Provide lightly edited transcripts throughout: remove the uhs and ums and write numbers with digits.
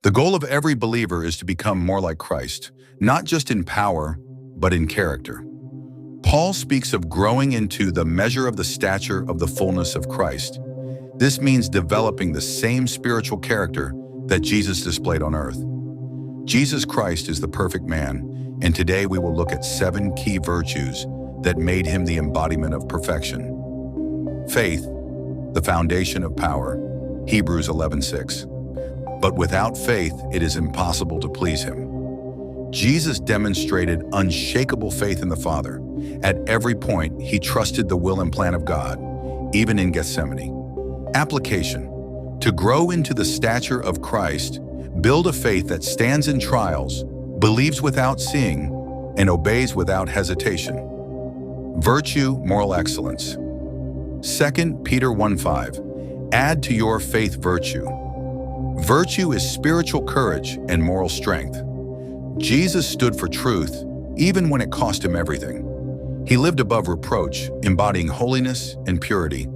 The goal of every believer is to become more like Christ, not just in power, but in character. Paul speaks of growing into the measure of the stature of the fullness of Christ. This means developing the same spiritual character that Jesus displayed on earth. Jesus Christ is the perfect man, and today we will look at 7 key virtues that made him the embodiment of perfection. Faith, the foundation of power, Hebrews 11:6. But without faith, it is impossible to please him. Jesus demonstrated unshakable faith in the Father. At every point, he trusted the will and plan of God, even in Gethsemane. Application: to grow into the stature of Christ, build a faith that stands in trials, believes without seeing, and obeys without hesitation. Virtue, moral excellence. 2 Peter 1:5. Add to your faith virtue. Virtue is spiritual courage and moral strength. Jesus stood for truth, even when it cost him everything. He lived above reproach, embodying holiness and purity.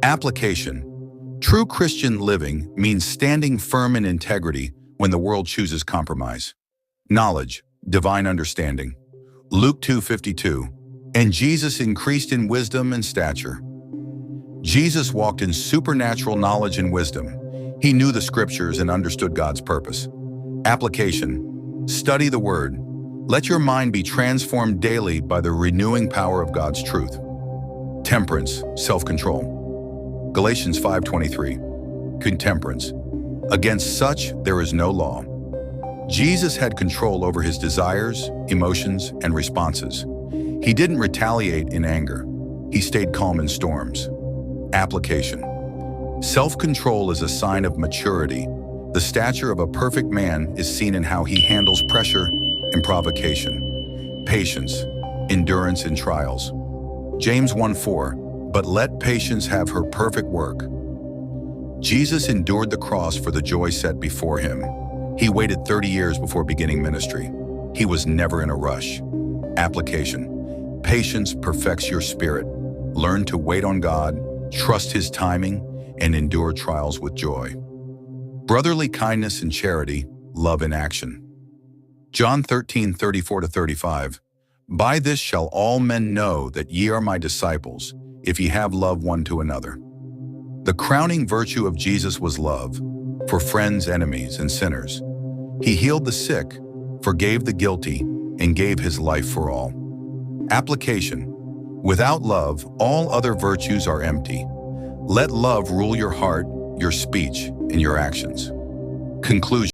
Application: true Christian living means standing firm in integrity when the world chooses compromise. Knowledge, divine understanding. Luke 2:52. And Jesus increased in wisdom and stature. Jesus walked in supernatural knowledge and wisdom. He knew the scriptures and understood God's purpose. Application: study the Word. Let your mind be transformed daily by the renewing power of God's truth. Temperance, self-control. Galatians 5:23. Contemperance. Against such there is no law. Jesus had control over his desires, emotions, and responses. He didn't retaliate in anger. He stayed calm in storms. Application: self-control is a sign of maturity. The stature of a perfect man is seen in how he handles pressure and provocation. Patience, endurance in trials. James 1:4. But let patience have her perfect work. Jesus endured the cross for the joy set before him. He waited 30 years before beginning ministry. He was never in a rush. Application: patience perfects your spirit. Learn to wait on God, trust his timing, and endure trials with joy. Brotherly kindness and charity, love in action. John 13:34-35. By this shall all men know that ye are my disciples, if ye have love one to another. The crowning virtue of Jesus was love, for friends, enemies, and sinners. He healed the sick, forgave the guilty, and gave his life for all. Application: without love, all other virtues are empty. Let love rule your heart, your speech, and your actions. Conclusion.